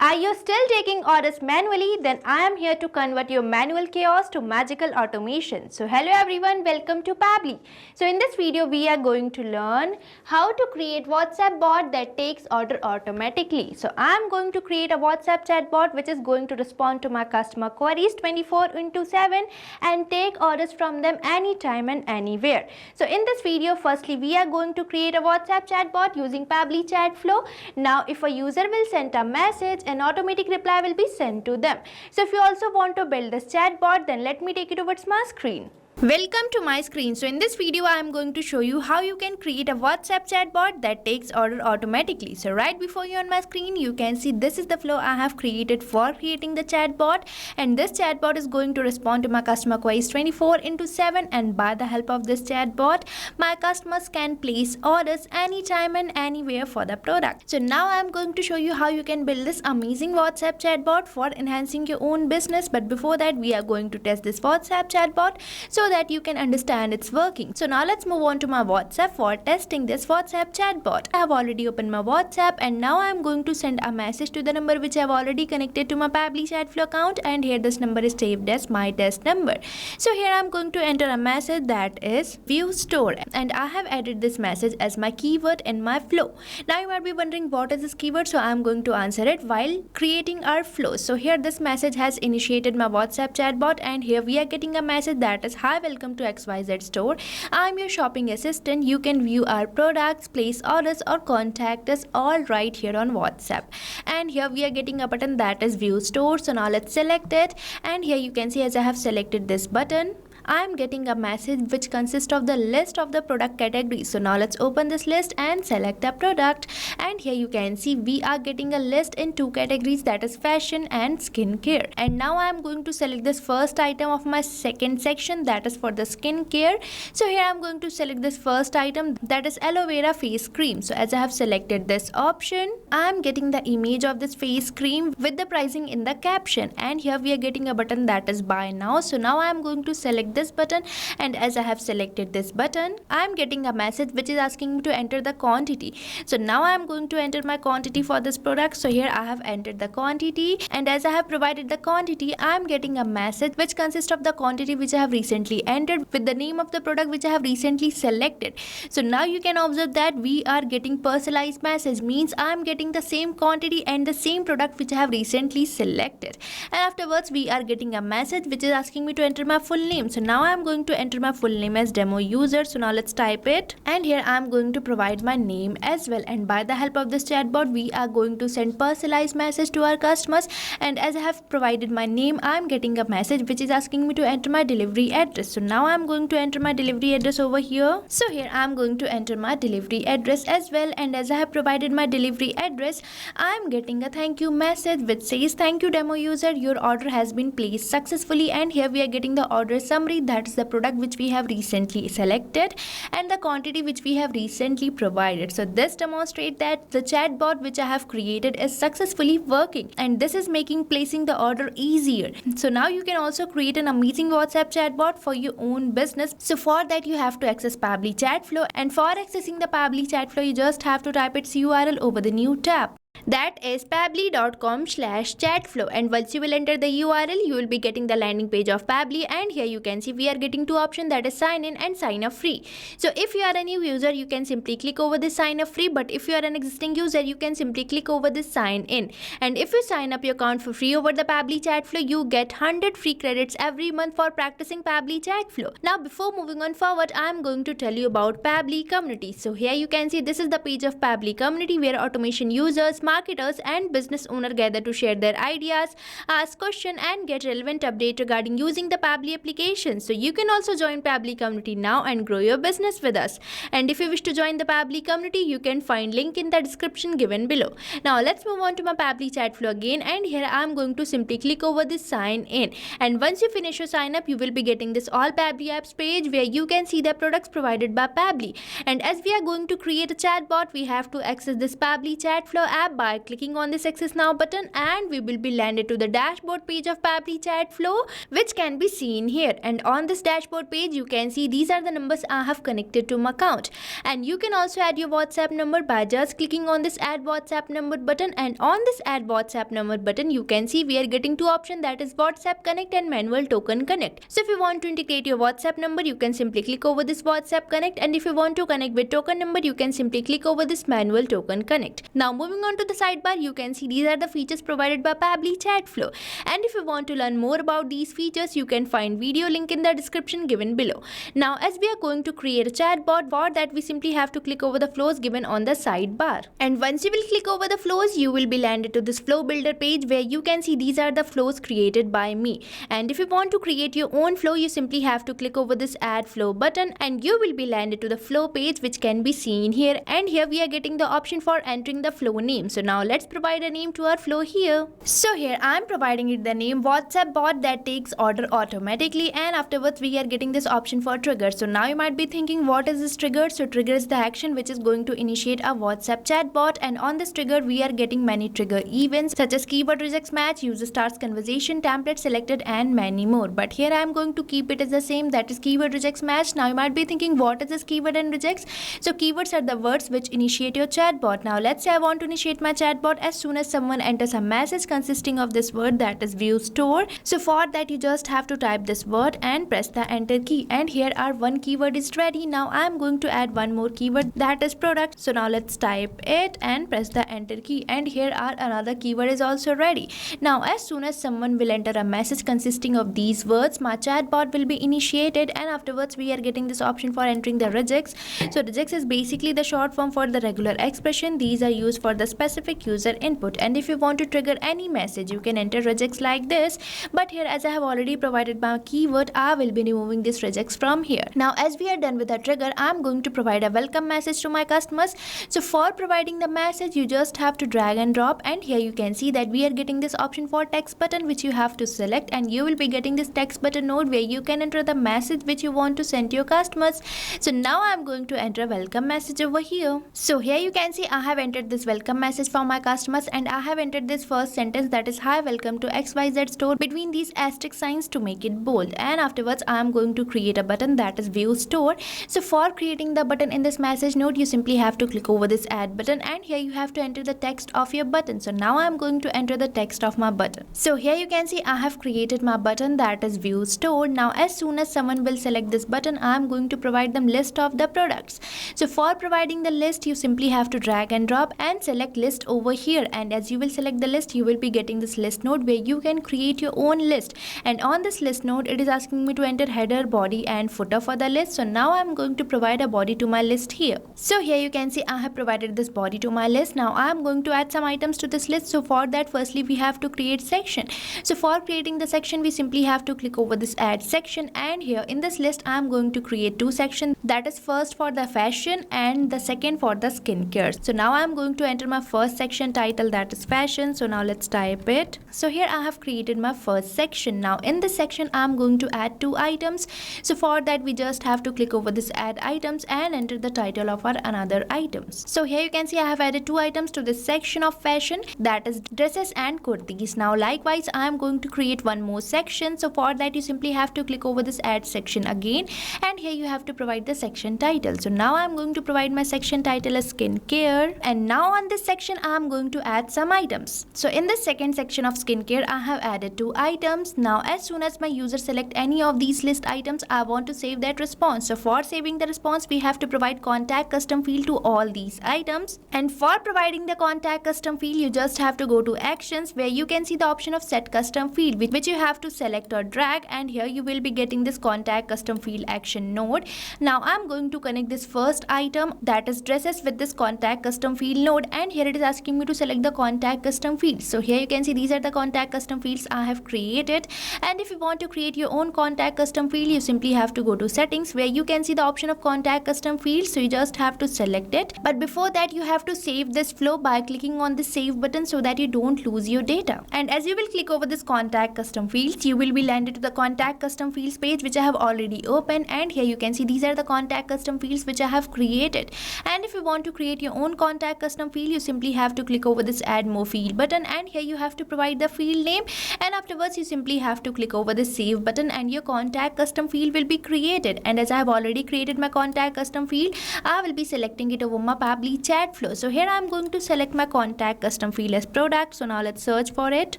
Are you still taking orders manually? Then I am here to convert your manual chaos to magical automation. So hello everyone, welcome to Pabbly. So in this video we are going to learn how to create WhatsApp bot that takes order automatically. So I am going to create a WhatsApp chat bot which is going to respond to my customer queries 24/7 and take orders from them anytime and anywhere. So in this video, firstly we are going to create a WhatsApp chat bot using Pabbly Chatflow. Now if a user will send a message, an automatic reply will be sent to them. So if you also want to build this chatbot, then let me take you towards my screen. Welcome to my screen. So in this video I am going to show you how you can create a WhatsApp chatbot that takes order automatically. So right before you on my screen you can see this is the flow I have created for creating the chatbot, and this chatbot is going to respond to my customer queries 24/7, and by the help of this chatbot my customers can place orders anytime and anywhere for the product. So now I am going to show you how you can build this amazing WhatsApp chatbot for enhancing your own business, but before that we are going to test this WhatsApp chatbot so that you can understand its working. So now let's move on to my WhatsApp for testing this WhatsApp chatbot. I have already opened my WhatsApp and now I am going to send a message to the number which I have already connected to my Pabbly Chatflow account, and here this number is saved as my test number. So here I am going to enter a message that is view store, and I have added this message as my keyword in my flow. Now you might be wondering what is this keyword, so I am going to answer it while creating our flow. So here this message has initiated my WhatsApp chatbot, and here we are getting a message that is, hi, welcome to XYZ store. I'm your shopping assistant. You can view our products, place orders or contact us all right here on WhatsApp. And here we are getting a button that is view store. So now let's select it, and here you can see as I have selected this button, I am getting a message which consists of the list of the product categories. So now let's open this list and select the product, and here you can see we are getting a list in two categories, that is fashion and skincare. And now I am going to select this first item of my second section, that is for the skincare. So here I am going to select this first item, that is aloe vera face cream. So as I have selected this option, I am getting the image of this face cream with the pricing in the caption, and here we are getting a button that is buy now. So now I am going to select this button, and as I have selected this button, I am getting a message which is asking me to enter the quantity. So now I am going to enter my quantity for this product. So here I have entered the quantity, and as I have provided the quantity, I am getting a message which consists of the quantity which I have recently entered with the name of the product which I have recently selected. So now you can observe that we are getting personalized message, means I am getting the same quantity and the same product which I have recently selected. And afterwards we are getting a message which is asking me to enter my full name. So now I am going to enter my full name as demo user. So now let's type it, and here I am going to provide my name as well, and by the help of this chatbot we are going to send personalized message to our customers. And as I have provided my name, I am getting a message which is asking me to enter my delivery address. So now I am going to enter my delivery address over here. So here I am going to enter my delivery address as well, and as I have provided my delivery address, I am getting a thank you message which says, thank you demo user, your order has been placed successfully. And here we are getting the order summary, that is the product which we have recently selected and the quantity which we have recently provided. So this demonstrates that the chatbot which I have created is successfully working, and this is making placing the order easier. So now you can also create an amazing WhatsApp chatbot for your own business. So for that you have to access Pabbly Chatflow, and for accessing the Pabbly Chatflow you just have to type its URL over the new tab. That is pabbly.com/chatflow, and once you will enter the URL you will be getting the landing page of Pabbly, and here you can see we are getting two options, that is sign in and sign up free. So if you are a new user you can simply click over this sign up free, but if you are an existing user you can simply click over this sign in. And if you sign up your account for free over the Pabbly Chatflow, you get 100 free credits every month for practicing Pabbly Chatflow. Now before moving on forward, I am going to tell you about Pabbly community. So here you can see this is the page of Pabbly community where automation users, marketers and business owner gather to share their ideas, ask questions and get relevant update regarding using the Pabbly application. So you can also join Pabbly community now and grow your business with us. And if you wish to join the Pabbly community, you can find link in the description given below. Now let's move on to my Pabbly Chatflow again, and here I am going to simply click over this sign in, and once you finish your sign up you will be getting this all Pabbly apps page where you can see the products provided by Pabbly. And as we are going to create a chatbot, we have to access this Pabbly Chatflow app app by clicking on this Access Now button, and we will be landed to the dashboard page of Pabbly Chatflow, which can be seen here. And on this dashboard page, you can see these are the numbers I have connected to my account. And you can also add your WhatsApp number by just clicking on this Add WhatsApp Number button. And on this Add WhatsApp Number button, you can see we are getting two options, that is WhatsApp Connect and Manual Token Connect. So if you want to integrate your WhatsApp number, you can simply click over this WhatsApp Connect, and if you want to connect with token number, you can simply click over this Manual Token Connect. Now moving on to the sidebar, you can see these are the features provided by Pabbly Chatflow. And if you want to learn more about these features, you can find video link in the description given below. Now as we are going to create a chatbot, for that we simply have to click over the flows given on the sidebar. And once you will click over the flows, you will be landed to this flow builder page where you can see these are the flows created by me. And if you want to create your own flow, you simply have to click over this Add Flow button, and you will be landed to the flow page, which can be seen here. And here we are getting the option for entering the flow name. So now let's provide a name to our flow here. So here I am providing it the name WhatsApp bot that takes order automatically, and afterwards we are getting this option for trigger. So now you might be thinking, what is this trigger? So trigger is the action which is going to initiate a WhatsApp chatbot, and on this trigger we are getting many trigger events such as keyword rejects match, user starts conversation, template selected, and many more. But here I am going to keep it as the same, that is keyword rejects match. Now you might be thinking, what is this keyword and rejects? So keywords are the words which initiate your chatbot. Now let's say I want to initiate my chatbot as soon as someone enters a message consisting of this word, that is view store. So for that you just have to type this word and press the enter key, and here our one keyword is ready. Now I am going to add one more keyword, that is product. So now let's type it and press the enter key, and here our another keyword is also ready. Now as soon as someone will enter a message consisting of these words, my chatbot will be initiated, and afterwards we are getting this option for entering the rejects. So rejects is basically the short form for the regular expression. These are used for the specific user input, and if you want to trigger any message, you can enter rejects like this. But here, as I have already provided my keyword, I will be removing this rejects from here. Now as we are done with the trigger, I am going to provide a welcome message to my customers. So for providing the message, you just have to drag and drop, and here you can see that we are getting this option for text button which you have to select, and you will be getting this text button node where you can enter the message which you want to send to your customers. So now I am going to enter a welcome message over here. So here you can see I have entered this welcome message for my customers, and I have entered this first sentence, that is hi, welcome to XYZ store, between these asterisk signs to make it bold. And afterwards I am going to create a button, that is view store. So for creating the button in this message node, you simply have to click over this add button, and here you have to enter the text of your button. So now I am going to enter the text of my button. So here you can see I have created my button, that is view store. Now as soon as someone will select this button, I am going to provide them list of the products. So for providing the list, you simply have to drag and drop and select list over here, and as you will select the list, you will be getting this list node where you can create your own list. And on this list node, it is asking me to enter header, body, and footer for the list. So now I am going to provide a body to my list here. So here you can see I have provided this body to my list. Now I am going to add some items to this list. So for that, firstly we have to create section. So for creating the section, we simply have to click over this add section, and here in this list I am going to create two sections, that is first for the fashion and the second for the skincare. So now I am going to enter my first section title, that is fashion. So now let's type it. So here I have created my first section. Now in this section I am going to add two items. So for that we just have to click over this add items and enter the title of our another items. So here you can see I have added two items to this section of fashion, that is dresses and kurtis. Now likewise I am going to create one more section. So for that you simply have to click over this add section again, and here you have to provide the section title. So now I am going to provide my section title as skincare, and now on this section I am going to add some items. So in this second section of skincare I have added two items. Now as soon as my user select any of these list items, I want to save that response. So for saving the response, we have to provide contact custom field to all these items, and for providing the contact custom field, you just have to go to actions where you can see the option of set custom field, which you have to select or drag, and here you will be getting this contact custom field action node. Now I'm going to connect this first item, that is dresses, with this contact custom field node, and here it is asking me to select the contact custom field. So here you can see these are the contact custom fields I have created, and if you want to create your own contact custom field, you simply have to go to settings where you can see the option of contact custom field. So you just have to select it, but before that you have to save this flow by clicking on the save button so that you don't lose your data. And as you will click over this contact custom fields, you will be landed to the contact custom fields page, which I have already opened, and here you can see these are the contact custom fields which I have created. And if you want to create your own contact custom field, you simply simply have to click over this add more field button, and here you have to provide the field name, and afterwards you simply have to click over the save button and your contact custom field will be created. And as I have already created my contact custom field, I will be selecting it over my Pabbly Chatflow. So here I am going to select my contact custom field as product. So now let's search for it.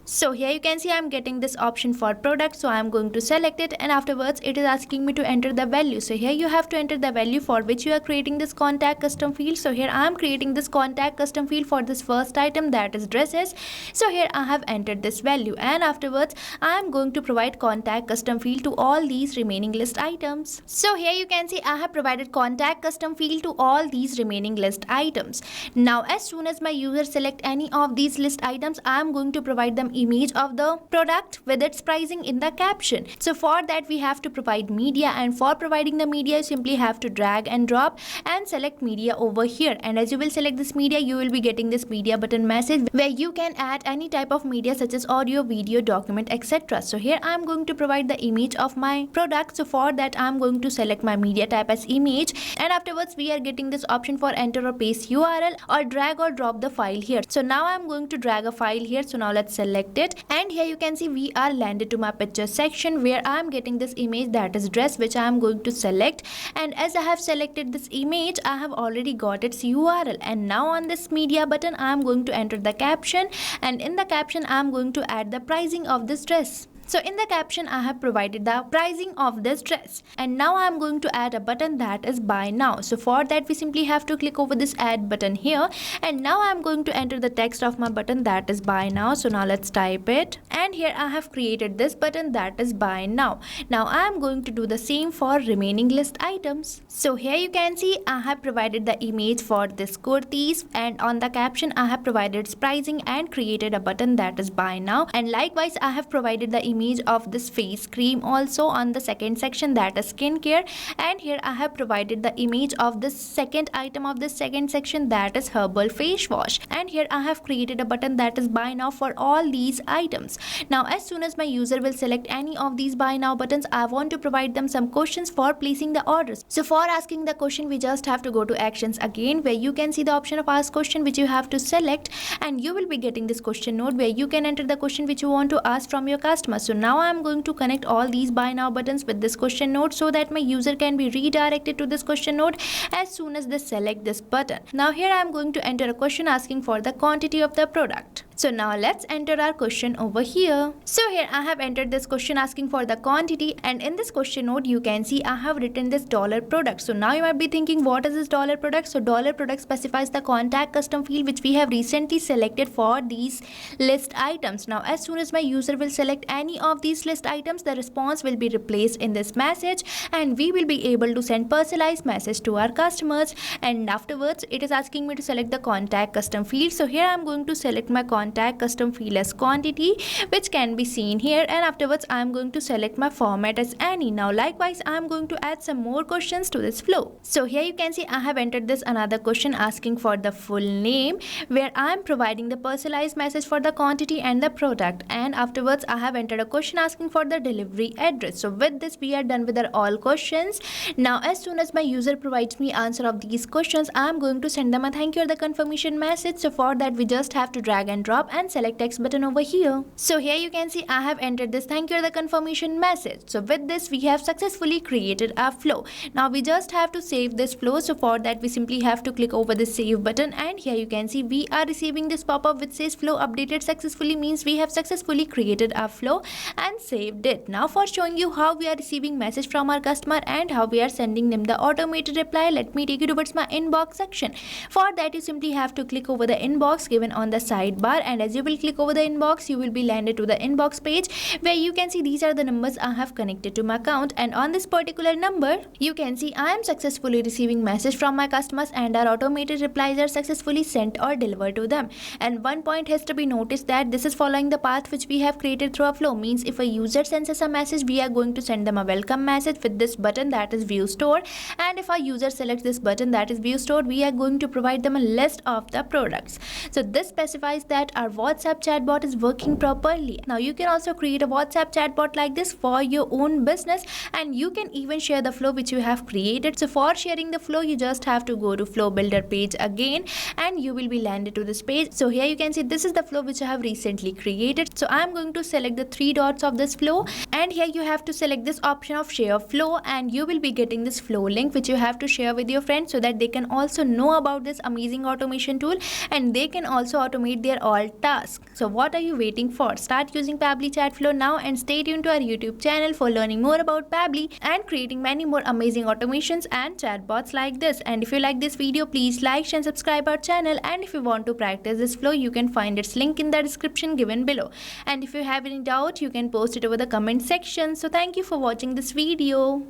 So here you can see I am getting this option for product, so I am going to select it, and afterwards it is asking me to enter the value. So here you have to enter the value for which you are creating this contact custom field. So here I am creating this contact custom field for this first item, that is dresses. So here I have entered this value, and afterwards I am going to provide contact custom field to all these remaining list items. So here you can see I have provided contact custom field to all these remaining list items. Now as soon as my user select any of these list items, I am going to provide them image of the product with its pricing in the caption. So for that we have to provide media, and for providing the media you simply have to drag and drop and select media over here, and as you will select this media you will be getting this media button message where you can add any type of media such as audio, video, document, etc. So here I am going to provide the image of my product. So for that I am going to select my media type as image, and afterwards we are getting this option for enter or paste URL or drag or drop the file here. So now I am going to drag a file here. So now let's select it, and here you can see we are landed to my picture section where I am getting this image, that is dress, which I am going to select. And as I have selected this image, I have already got its URL, and now on this media button I am going to enter the caption, and in the caption I am going to add the pricing of this dress. So in the caption I have provided the pricing of this dress, and now I am going to add a button, that is buy now. So for that we simply have to click over this add button here, and now I am going to enter the text of my button, that is buy now. So now let's type it, and here I have created this button, that is buy now. Now I am going to do the same for remaining list items. So here you can see I have provided the image for this kurtis, and on the caption I have provided its pricing and created a button, that is buy now. And likewise I have provided the image of this face cream also on the second section, that is skincare, and here I have provided the image of this second item of this second section, that is herbal face wash, and here I have created a button, that is buy now, for all these items. Now as soon as my user will select any of these buy now buttons, I want to provide them some questions for placing the orders. So for asking the question we just have to go to actions again, where you can see the option of ask question which you have to select, and you will be getting this question node where you can enter the question which you want to ask from your customer. So now I am going to connect all these buy now buttons with this question node so that my user can be redirected to this question node as soon as they select this button. Now here I am going to enter a question asking for the quantity of the product. So now let's enter our question over here. So here I have entered this question asking for the quantity, and in this question node you can see I have written this dollar product. So now you might be thinking, what is this dollar product? So dollar product specifies the contact custom field which we have recently selected for these list items. Now as soon as my user will select any of these list items, the response will be replaced in this message, and we will be able to send personalized message to our customers. And afterwards it is asking me to select the contact custom field. So here I am going to select my contact custom field as quantity, which can be seen here, and afterwards I am going to select my format as any. Now likewise I am going to add some more questions to this flow. So here you can see I have entered this another question asking for the full name, where I am providing the personalized message for the quantity and the product, and afterwards I have entered a question asking for the delivery address. So with this we are done with our all questions. Now as soon as my user provides me answer of these questions, I am going to send them a thank you or the confirmation message. So for that we just have to drag and drop and select text button over here. So here you can see I have entered this thank you or the confirmation message. So with this we have successfully created our flow. Now we just have to save this flow. So for that we simply have to click over the save button, and here you can see we are receiving this pop-up which says flow updated successfully, means we have successfully created our flow and saved it. Now for showing you how we are receiving message from our customer and how we are sending them the automated reply, let me take you towards my inbox section. For that you simply have to click over the inbox given on the sidebar, and as you will click over the inbox you will be landed to the inbox page where you can see these are the numbers I have connected to my account, and on this particular number you can see I am successfully receiving message from my customers and our automated replies are successfully sent or delivered to them. And one point has to be noticed that this is following the path which we have created through our flow, means if a user sends us a message we are going to send them a welcome message with this button, that is view store, and if our user selects this button, that is view store, we are going to provide them a list of the products. So this specifies that that our WhatsApp chatbot is working properly. Now you can also create a WhatsApp chatbot like this for your own business, and you can even share the flow which you have created. So for sharing the flow, you just have to go to Flow Builder page again, and you will be landed to this page. So here you can see this is the flow which I have recently created. So I am going to select the three dots of this flow, and here you have to select this option of share flow, and you will be getting this flow link which you have to share with your friends so that they can also know about this amazing automation tool and they can also automate their all tasks. So what are you waiting for? Start using Pabbly Chatflow now and stay tuned to our YouTube channel for learning more about Pabbly and creating many more amazing automations and chatbots like this. And if you like this video, please like and subscribe our channel, and if you want to practice this flow, you can find its link in the description given below. And if you have any doubt, you can post it over the comment section. So thank you for watching this video.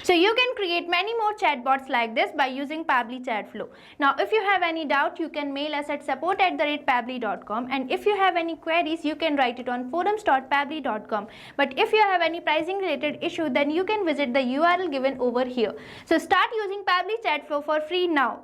So you can create many more chatbots like this by using Pabbly Chatflow. Now if you have any doubt, you can mail us at support@pabbly.com, and if you have any queries, you can write it on forums.pabbly.com. But if you have any pricing related issue, then you can visit the URL given over here. So start using Pabbly Chatflow for free now.